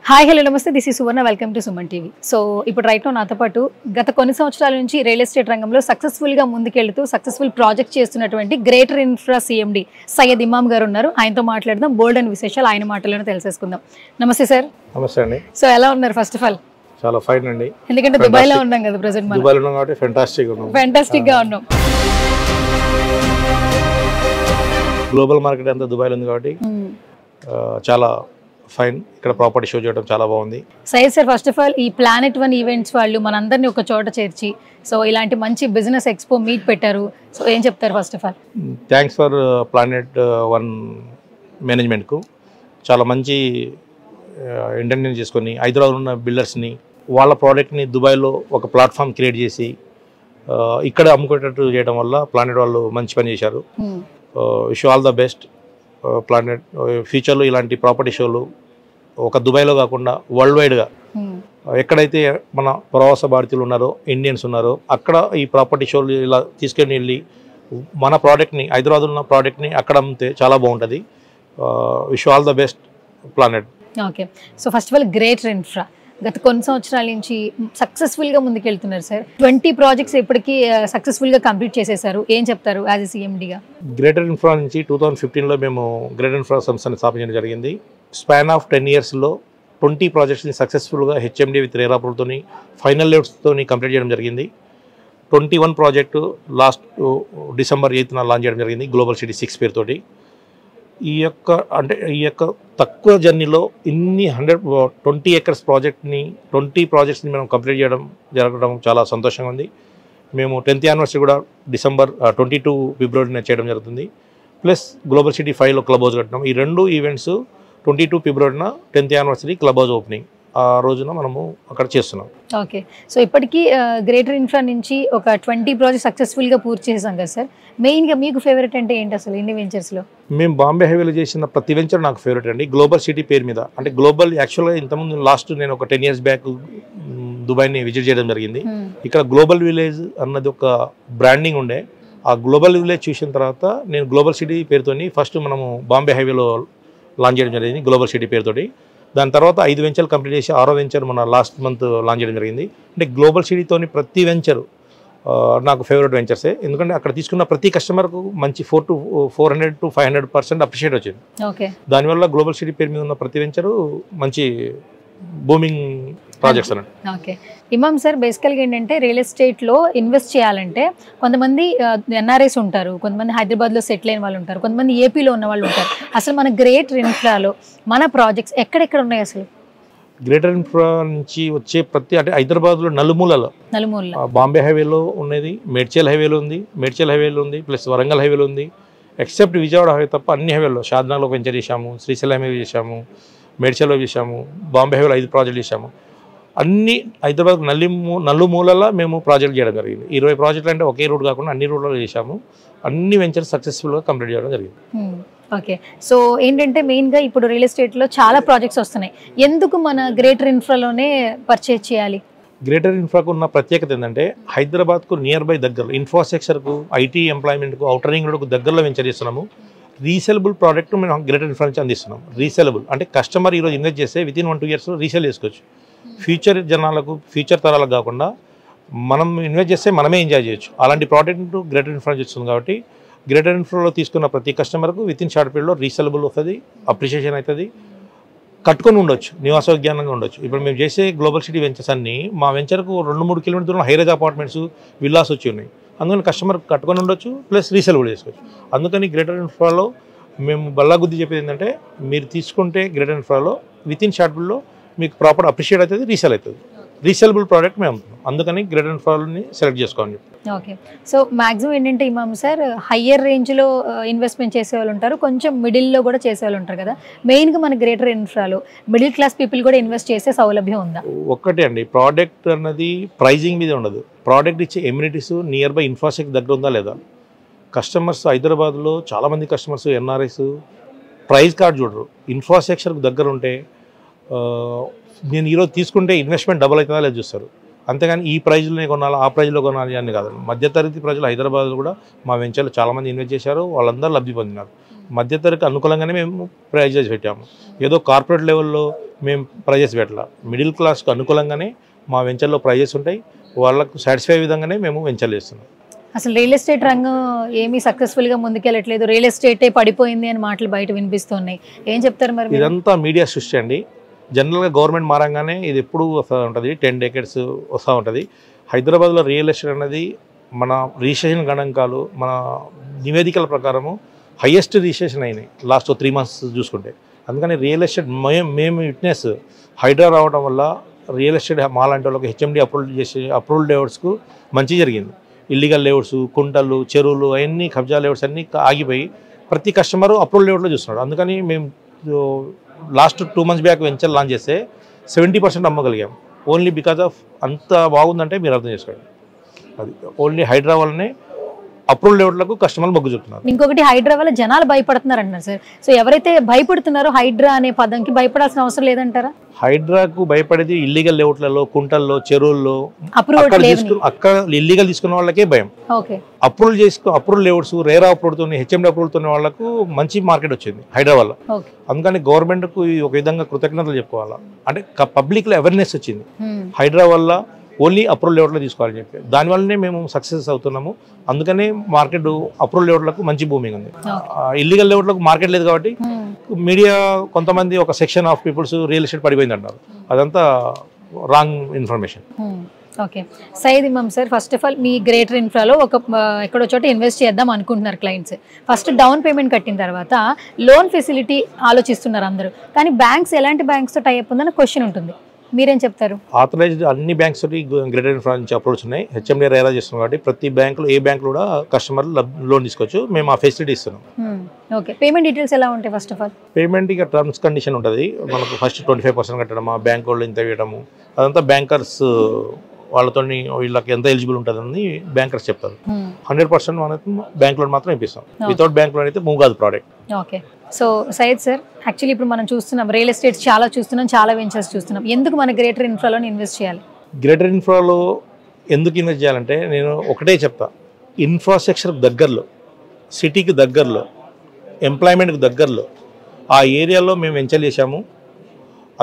Hi hello నమస్తే this is Suvarna welcome to Suman TV. So ఇప్పుడు right నాతో పాటు గత కొన్ని సంవత్సరాల నుంచి రియల్ ఎస్టేట్ రంగంలో సక్సెస్ఫుల్గా ముందుకెళ్తూ సక్సెస్ఫుల్ ప్రాజెక్ట్ చేస్తున్నటువంటి గ్రేటర్ ఇన్ఫ్రా సిఎండి సయ్యద్ ఇమామ్ గారు ఉన్నారు. ఆయనతో మాట్లాడదాం, బోల్డ్ అండ్ విశేషాలు ఆయన మాటలను తెలిసేసుకుందాం. నమస్తే సార్. నమస్తే అండి. సో ఎలా ఉన్నారు? ఫస్ట్ ఆఫ్ ఆల్ చాలా ఫైన్ అండి. ఎందుకంటే దుబాయ్లో ఉన్నాం కదా ప్రెసెంట్. దుబాయ్లో ఉన్నాం కాబట్టి ఫెంటాస్టిక్ గా ఉన్నాం. గ్లోబల్ మార్కెట్ అంతా దుబాయ్లో ఉంది కాబట్టి చాలా ఫైన్. ఇక్కడ ప్రాపర్టీ షో చేయడం చాలా బాగుంది. Syed sir, first of all ఈ ప్లానెట్ వన్ ఈవెంట్స్ వాళ్ళు మనందరినీ ఒక చోట చేర్చి సో ఇలాంటి మంచి బిజినెస్ ఎక్స్పో మీట్ పెట్టారు. సో ఏం చెప్తారు? First of all thanks for Planet One మేనేజ్మెంట్కు. చాలా మంచి ఇంటెన్షన్ చేసుకొని హైదరాబాద్ ఉన్న బిల్డర్స్ని వాళ్ళ ప్రోడక్ట్ని దుబాయ్లో ఒక ప్లాట్ఫామ్ క్రియేట్ చేసి ఇక్కడ అమ్ముకునేటట్టు చేయడం వల్ల ప్లానెట్ వాళ్ళు మంచి పని చేశారు. Wish all the best planet. ఫ్యూచర్లో ఇలాంటి ప్రాపర్టీ షోలు ఒక దుబాయ్లో కాకుండా వరల్డ్ వైడ్గా ఎక్కడైతే మన ప్రవాస భారతీయులు ఉన్నారో, ఇండియన్స్ ఉన్నారో అక్కడ ఈ ప్రాపర్టీ షోలు ఇలా తీసుకొని వెళ్ళి మన ప్రోడక్ట్ని, హైదరాబాద్ ఉన్న ప్రోడక్ట్ని అక్కడ అమ్మితే చాలా బాగుంటుంది. Wish all the best planet. Okay. So first of all greater infra గత కొన్ని సంవత్సరాల నుంచి సక్సెస్ఫుల్గా ముందుకెళ్తున్నారు సార్. 20 ప్రాజెక్ట్స్ ఇప్పటికీ సక్సెస్ఫుల్గా కంప్లీట్ చేసేసారు. ఏం చెప్తారు యాజ్ ఎ సిఎండిగా? గ్రేటర్ ఇన్ఫ్రా నుంచి 2015లో మేము గ్రేటర్ ఇన్ఫ్రా సంస్థని స్థాపించడం జరిగింది. స్పాన్ ఆఫ్ 10 ఇయర్స్లో 20 ప్రాజెక్ట్స్ని సక్సెస్ఫుల్గా హెచ్ఎండి విత్ రేరాపుల్తో ఫైనల్ లెవెల్స్తో కంప్లీట్ చేయడం జరిగింది. 21 ప్రాజెక్టు లాస్ట్ డిసెంబర్ 8న లాంచ్ చేయడం జరిగింది గ్లోబల్ సిటీ 6 పేరుతోటి. ఈ యొక్క తక్కువ జర్నీలో ఇన్ని 20 ఏకర్స్ ప్రాజెక్ట్ని 20 ప్రాజెక్ట్స్ని మనం కంప్లీట్ జరగడం చాలా సంతోషంగా ఉంది. మేము 10th యానివర్సరీ కూడా డిసెంబర్ 22 ఫిబ్రవరిని చేయడం జరుగుతుంది. ప్లస్ గ్లోబల్ సిటీ 5లో క్లబ్ హౌస్ కట్టినాం. ఈ రెండు ఈవెంట్స్ 22 ఫిబ్రవరిన 10th anniversary club house opening ఆ రోజున మనము అక్కడ చేస్తున్నాం. ఓకే. సో ఇప్పటికీ గ్రేటర్ ఇన్ఫ్రా నుంచి ఒక 20 ప్రాజెక్ట్ సక్సెస్ఫుల్గా పూర్తి చేసాం కదా సార్. మెయిన్గా మీకు ఫేవరెట్ అంటే ఏంటి అసలు ఇన్ని వెంచర్స్లో? మేము బాంబే హైవేలో చేసిన ప్రతి వెంచర్ నాకు ఫేవరెట్ అండి. గ్లోబల్ సిటీ పేరు మీద, అంటే గ్లోబల్ యాక్చువల్గా ఇంతకుముందు లాస్ట్ నేను ఒక 10 years బ్యాక్ దుబాయ్ని విజిట్ చేయడం జరిగింది. ఇక్కడ గ్లోబల్ విలేజ్ అన్నది ఒక బ్రాండింగ్ ఉండే. ఆ గ్లోబల్ విలేజ్ చూసిన తర్వాత నేను గ్లోబల్ సిటీ పేరుతోని ఫస్ట్ మనము బాంబే హైవేలో లాంచ్ చేయడం జరిగింది గ్లోబల్ సిటీ పేరుతోటి. దాని తర్వాత 5 వెంచర్లు కంప్లీట్ చేసి 6వ వెంచర్ మన లాస్ట్ మంత్ లాంచ్ చేయడం జరిగింది. అంటే గ్లోబల్ సిటీతోని ప్రతి వెంచరు నాకు ఫేవరెట్ వెంచర్సే. ఎందుకంటే అక్కడ తీసుకున్న ప్రతి కస్టమర్కు మంచి 400 to 500% అప్రిషియేట్ వచ్చింది. ఓకే. దానివల్ల గ్లోబల్ సిటీ పేరు మీద ఉన్న ప్రతి వెంచరు మంచి బూమింగ్ ప్రాజెక్ట్స్ అన్నట్టు. ఓకే. ఇమామ్ సార్, బేసికల్గా ఏంటంటే రియల్ ఎస్టేట్లో ఇన్వెస్ట్ చేయాలంటే కొంతమంది ఎన్ఆర్ఐస్ ఉంటారు, కొంతమంది హైదరాబాద్లో సెటిల్ అయిన వాళ్ళు ఉంటారు, కొంతమంది ఏపీలో ఉన్న వాళ్ళు ఉంటారు. అసలు మన గ్రేటర్ ఇన్ఫ్రాలో మన ప్రాజెక్ట్స్ ఎక్కడెక్కడ ఉన్నాయి అసలు? గ్రేటర్ ఇన్ఫ్రా నుంచి వచ్చే ప్రతి, అంటే హైదరాబాద్లో నలుమూలలో బాంబే హైవేలో ఉన్నది, మేడ్చల్ హైవేలో ఉంది, ప్లస్ వరంగల్ హైవేలో ఉంది. ఎక్సెప్ట్ విజయవాడ హైవే తప్ప అన్ని హైవేలో షాద్నాలో వెంచర్ చేశాము, శ్రీశైలం హైవే చేశాము, మేడ్చల్లో చేశాము, బాంబే హైవేలో 5 ప్రాజెక్టులు చేశాము. అన్ని హైదరాబాద్ నలుమూలలా మేము ప్రాజెక్ట్ చేయడం జరిగింది. 20 ప్రాజెక్టులు అంటే ఒకే రూట్ కాకుండా అన్ని రూట్లలో చేశాము. అన్ని వెంచర్స్ సక్సెస్ఫుల్గా కంప్లీట్ చేయడం జరిగింది. ఓకే. సో ఏంటంటే మెయిన్గా ఇప్పుడు రియల్ ఎస్టేట్లో చాలా ప్రాజెక్ట్స్ వస్తున్నాయి. ఎందుకు మన గ్రేటర్ ఇన్ఫ్రాలోనే పర్చేజ్ చేయాలి? గ్రేటర్ ఇన్ఫ్రాకు ఉన్న ప్రత్యేకత ఏంటంటే హైదరాబాద్కు నియర్ బై దగ్గరలో ఇన్ఫ్రాస్ట్రక్చర్కు, ఐటీ ఎంప్లాయ్మెంట్కు, అవుటర్ రింగ్ రోడ్కు దగ్గరలో వెంచర్ చేస్తున్నాము. రీసెలబుల్ ప్రోడక్ట్ మేము గ్రేటర్ ఇన్ఫ్రా నుంచి అందిస్తున్నాం. రీసెలబుల్ అంటే కస్టమర్ ఈరోజు ఇన్వెస్ట్ చేస్తే వితిన్ 1-2 yearsలో రీసేల్ చేసుకోవచ్చు. ఫ్యూచర్ జనాలకు, ఫ్యూచర్ తరాలకు కాకుండా మనం ఇన్వెస్ట్ చేస్తే మనమే ఎంజాయ్ చేయొచ్చు. అలాంటి ప్రోడక్ట్ గ్రేటర్ ఇన్ఫ్రా చేస్తుంది కాబట్టి గ్రేటర్ ఇన్ఫ్రాలో తీసుకున్న ప్రతి కస్టమర్కు వితిన్ షార్ట్ పీరియడ్లో రీసెలబుల్ వస్తుంది, అప్రిషియేషన్ అవుతుంది, కట్టుకొని ఉండొచ్చు, నివాసోద్యానంగా ఉండొచ్చు. ఇప్పుడు మేము చేసే గ్లోబల్ సిటీ వెంచర్స్ అన్నీ మా వెంచర్కు 2-3 కిలోమీటర్ దూరం హైరేజ్ అపార్ట్మెంట్స్, విల్లాస్ వచ్చి ఉన్నాయి. అందుకని కస్టమర్ కట్టుకొని ఉండొచ్చు, ప్లస్ రీసేల్ కూడా చేసుకోవచ్చు. అందుకని గ్రేటర్ ఇన్ఫ్రాలో మేము బల్లాగుద్ది చెప్పేది ఏంటంటే మీరు తీసుకుంటే గ్రేటర్ ఇన్ఫ్రాలో వితిన్ షార్ట్ పీరియడ్లో మీకు ప్రాపర్ అప్రిషియేట్ అవుతుంది, రీసేల్ అవుతుంది. రీసేలబుల్ ప్రోడక్ట్ మేము అమ్ముతున్నాం. అందుకని గ్రేటర్ ఇన్ఫ్రాని సెలెక్ట్ చేసుకోవాలి. ఓకే. సో మ్యాక్సిమం ఏంటంటే ఇమామ్ సార్, హయ్యర్ రేంజ్లో ఇన్వెస్ట్మెంట్ చేసేవాళ్ళు ఉంటారు, కొంచెం మిడిల్లో కూడా చేసేవాళ్ళు ఉంటారు కదా. మెయిన్గా మన గ్రేటర్ ఇన్ఫ్రాలో మిడిల్ క్లాస్ పీపుల్ కూడా ఇన్వెస్ట్ చేసే సౌలభ్యం ఉందా? ఒక్కటే అండి, ప్రోడక్ట్ అన్నది ప్రైజింగ్ మీద ఉండదు. ప్రోడక్ట్ ఇచ్చే ఎమ్యూనిటీస్ నియర్ బై ఇన్ఫ్రాస్ట్రక్చర్ దగ్గర ఉందా లేదా. కస్టమర్స్ హైదరాబాద్లో చాలామంది కస్టమర్స్ ఎన్ఆర్ఐస్ ప్రైస్ కార్డ్ చూడరు. ఇన్ఫ్రాస్ట్రక్చర్కి దగ్గర ఉంటే నేను ఈరోజు తీసుకుంటే ఇన్వెస్ట్మెంట్ డబుల్ అవుతుందా లేదు చూస్తారు. అంతేగాని ఈ ప్రైజ్లోనే కొనాలి, ఆ ప్రైజ్లో కొనాలి అని కాదు. మధ్యతరగతి ప్రజలు హైదరాబాద్లో కూడా మా వెంచర్లో చాలామంది ఇన్వెస్ట్ చేశారు, వాళ్ళందరూ లబ్ధి పొందినారు. మధ్యతరగతి అనుకూలంగానే మేము ప్రైజెస్ పెట్టాము. ఏదో కార్పొరేట్ లెవెల్లో మేము ప్రైజెస్ పెట్టాల. మిడిల్ క్లాస్కి అనుకూలంగానే మా వెంచర్లో ప్రైజెస్ ఉంటాయి. వాళ్ళకు సాటిస్ఫై విధంగానే మేము వెంచర్లు చేస్తున్నాం. అసలు రియల్ ఎస్టేట్ రంగం ఏమీ సక్సెస్ఫుల్గా ముందుకెళ్ళట్లేదు, రియల్ ఎస్టేటే పడిపోయింది అని మాటలు బయట వినిపిస్తున్నాయి. ఏం చెప్తారు మరి? ఇదంతా మీడియా సృష్టి అండి. జనరల్గా గవర్నమెంట్ మారంగానే ఇది ఎప్పుడు వస్తూ ఉంటుంది, 10 decades వస్తూ ఉంటుంది. హైదరాబాద్లో రియల్ ఎస్టేట్ అనేది మన రిజిస్ట్రేషన్ గణాంకాలు, మన నివేదికల ప్రకారము హైయెస్ట్ రిజిస్ట్రేషన్ అయినాయి లాస్ట్ 3 months చూసుకుంటే. అందుకని రియల్ ఎస్టేట్ మేము విట్నెస్ హైడ్రా రావడం వల్ల రియల్ ఎస్టేట్ మా లాంటి వాళ్ళకి హెచ్ఎండి అప్రూవల్ లేఅవుట్స్కు మంచి జరిగింది. ఇల్లీగల్ లేఅవుట్స్, కుంటలు, చెరువులు అవన్నీ కబ్జా లేఅవుట్స్ అన్నీ ఆగిపోయి ప్రతి కస్టమరు అప్రూవల్ లేఅవుట్లో చూస్తున్నాడు. అందుకని మేము last 2 months back venture launch చేస్తే 70% అమ్మగలిగాం. ఓన్లీ బికాజ్ ఆఫ్ అంత బాగుందంటే మీరు అర్థం చేసుకోండి. అది ఓన్లీ హైడ్రా వల్లనే అప్రూవల్ లేఅవుట్లకు కస్టమర్లు మొగ్గు చూపుతున్నారు. ఇంకొకటి హైడ్రా వల్ల జనాలు భయపడుతున్నారు అంటున్నారు సార్. సో ఎవరైతే భయపడుతున్నారో హైడ్రా అనే పదంకి భయపడాల్సిన అవసరం లేదంటారా? హైడ్రాకు భయపడేది ఇల్లీగల్ లేఅవుట్లలో, కుంటల్లో, చెరువుల్లో అక్కడ ఇల్లీగల్ తీసుకున్న వాళ్ళకే భయం. అప్రూవల్ లేఅవుట్స్ రేరా అప్రూవల్తో హెచ్ఎండి అప్రూవల్తో వాళ్ళకు మంచి మార్కెట్ వచ్చింది హైడ్రా వల్ల. అందుకని గవర్నమెంట్కు ఒక విధంగా కృతజ్ఞతలు చెప్పుకోవాలా. అంటే పబ్లిక్లో అవేర్నెస్ వచ్చింది హైడ్రా వల్ల ఓన్లీ అప్రూవల్ లేఅవుట్లో తీసుకోవాలని చెప్పి. దానివల్లనే మేము సక్సెస్ అవుతున్నాము. అందుకనే మార్కెట్ అప్రూవల్ లేఅవుట్లకు మంచి బూమింగ్ ఉంది. ఇల్లీగల్ లేఅవుట్లకు మార్కెట్ లేదు కాబట్టి మీడియా కొంతమంది ఒక section of peoples real estate పడిపోయింది అంటారు. అదంతా wrong information. Okay, Syed Imam sir, first of all మీ గ్రేటర్ ఇన్ఫ్రాలో ఎక్కడో చోట ఇన్వెస్ట్ చేద్దాం అనుకుంటున్నారు క్లయింట్స్. ఫస్ట్ డౌన్ పేమెంట్ కట్టిన తర్వాత లోన్ ఫెసిలిటీ ఆలోచిస్తున్నారు అందరూ. కానీ బ్యాంక్స్ ఎలాంటి బ్యాంక్స్తో టైఅప్ ఉందని క్వశ్చన్ ఉంటుంది. మీరేం చెప్తారు? ఆథరైజ్డ్ అన్ని బ్యాంక్స్ గ్రేటర్ ఇన్ఫ్రా నుంచి అప్రోచ్ ఉన్నాయి. హెచ్ఎండి రేరా చేస్తున్నాం కాబట్టి ప్రతి బ్యాంకులో ఏ బ్యాంకులో కూడా కస్టమర్ లోన్ తీసుకోవచ్చు. మేము ఆ ఫెసిలిటీ ఇస్తున్నాం. ఓకే, పేమెంట్ డీటెయిల్స్ ఎలా ఉంటాయి? ఫస్ట్ ఆఫ్ ఆల్ పేమెంట్ ఇక టర్మ్స్ కండిషన్ ఉంటుంది. మనకు ఫస్ట్ 25% కట్టడం, ఆ బ్యాంక్ వాళ్ళు ఇంత వేయడము, అదంతా బ్యాంకర్స్ వాళ్ళతో వీళ్ళకి ఎంత ఎలిజిబుల్ ఉంటుందని బ్యాంకర్స్ చెప్తారు. 100% మనకు బ్యాంక్ లోన్ మాత్రం ఇప్పిస్తాం. వితౌట్ బ్యాంక్ లోన్ అయితే మూవ్ కాదు product. Okay, so Syed sir, actually ఇప్పుడు మనం చూస్తున్నాం రియల్ ఎస్టేట్ చాలా చూస్తున్నాం, చాలా వెంచర్స్ చూస్తున్నాం. ఎందుకు మన గ్రేటర్ ఇన్ఫ్రాలో ఇన్వెస్ట్ చేయాలి? గ్రేటర్ ఇన్ఫ్రాలో ఎందుకు ఇన్వెస్ట్ చేయాలంటే నేను ఒకటే చెప్తా, ఇన్ఫ్రాస్ట్రక్చర్ దగ్గరలో, సిటీకి దగ్గరలో, ఎంప్లాయ్మెంట్కి దగ్గరలో ఆ ఏరియాలో మేము వెంచర్ చేశాము.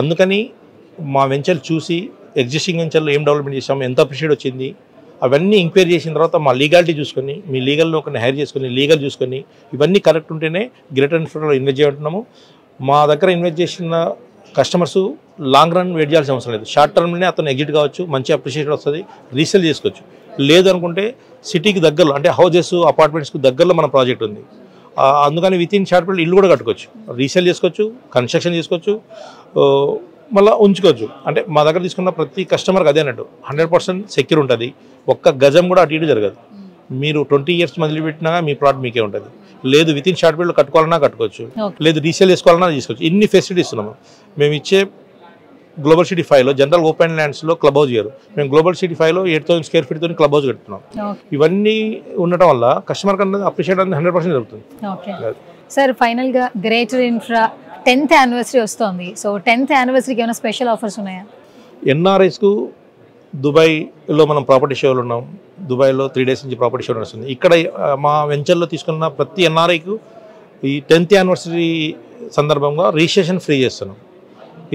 అందుకని మా వెంచర్ చూసి ఎగ్జిస్టింగ్ వెంచర్లో ఏం డెవలప్మెంట్ చేసాము, ఎంత అప్రిషియేట్ వచ్చింది, అవన్నీ ఎంక్వైరీ చేసిన తర్వాత మా లీగాలిటీ చూసుకొని, మీ లీగల్లో ఒకరిని హైర్ చేసుకొని, లీగల్ చూసుకొని ఇవన్నీ కరెక్ట్ ఉంటేనే గ్రేటర్ ఇన్ఫ్రాలో ఇన్వెస్ట్ చేయంటున్నాము. మా దగ్గర ఇన్వెస్ట్ చేసిన కస్టమర్స్ లాంగ్ రన్ వెయిట్ చేయాల్సిన అవసరం లేదు. షార్ట్ టర్మ్లోనే అతను ఎగ్జిట్ కావచ్చు, మంచి అప్రిషియేట్ వస్తుంది, రీసేల్ చేసుకోవచ్చు. లేదు అనుకుంటే సిటీకి దగ్గరలో, అంటే హౌజెస్, అపార్ట్మెంట్స్కి దగ్గరలో మన ప్రాజెక్ట్ ఉంది. అందుకని విత్ ఇన్ షార్ట్ పీరియడ్ ఇల్లు కూడా కట్టుకోవచ్చు, రీసేల్ చేసుకోవచ్చు, కన్స్ట్రక్షన్ చేసుకోవచ్చు, మళ్ళీ ఉంచుకోవచ్చు. అంటే మా దగ్గర తీసుకున్న ప్రతి కస్టమర్కి అదే అన్నట్టు 100% సెక్యూర్ ఉంటుంది. ఒక్క గజం కూడా అటు ఇటు జరగదు. మీరు 20 years మొదలుపెట్టినా మీ ప్లాట్ మీకే ఉంటుంది. లేదు విత్ ఇన్ షార్ట్ పీరియడ్లో కట్టుకోవాలన్నా కట్టుకోవచ్చు, లేదు రీసేల్ చేసుకోవాలన్నా తీసుకోవచ్చు. ఇన్ని ఫెసిలిటీస్ ఇస్తున్నాము. మేము ఇచ్చే గ్లోబల్ సిటీ 5లో జనరల్ ఓపెన్ ల్యాండ్స్లో క్లబ్ హౌస్ చేయరు. మేము గ్లోబల్ సిటీ 5లో 8,000 square feet తో క్లబ్ హౌస్ కడుతున్నాం. ఇవన్నీ ఉండటం వల్ల కస్టమర్ కన్నా అప్రిషియేట్ అనేది 100% జరుగుతుంది. సార్, ఫైనల్గా గ్రేటర్ ఇన్ఫ్రా 10th anniversary వస్తుంది. సో 10th anniversaryకి ఏమైనా స్పెషల్ ఆఫర్స్ ఉన్నాయా? ఎన్ఆర్ఐస్కు దుబాయ్లో మనం ప్రాపర్టీ షోలు ఉన్నాం. దుబాయ్లో 3 days నుంచి ప్రాపర్టీ షో నడుస్తుంది. ఇక్కడ మా వెంచర్లో తీసుకున్న ప్రతి ఎన్ఆర్ఐకు ఈ 10th anniversary సందర్భంగా రిజిస్ట్రేషన్ ఫ్రీ చేస్తున్నాం.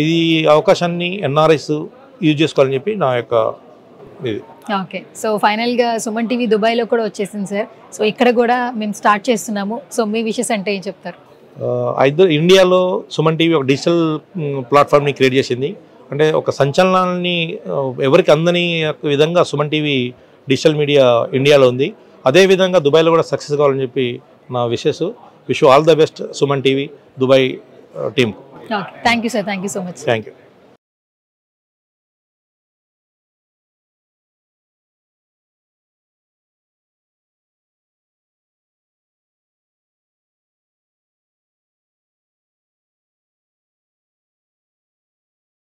ఇది అవకాశాన్ని ఎన్ఆర్ఐస్ యూజ్ చేసుకోవాలని చెప్పి నా యొక్క ఇది. ఓకే, సో ఫైనల్గా సుమన్ టీవీ దుబాయ్లో కూడా వచ్చేసింది సార్. సో ఇక్కడ కూడా మేము స్టార్ట్ చేస్తున్నాము. సో మీ విషెస్ అంటే ఏం చెప్తారు? ఇండియాలో సుమన్ టీవీ ఒక డిజిటల్ ప్లాట్ఫామ్ని క్రియేట్ చేసింది. అంటే ఒక సంచలనాన్ని ఎవరికి అందని విధంగా సుమన్ టీవీ డిజిటల్ మీడియా ఇండియాలో ఉంది. అదేవిధంగా దుబాయ్లో కూడా సక్సెస్ కావాలని చెప్పి నా wishes. Wish all the best Suman TV Dubai team. Thank you sir, thank you so much. Thank you.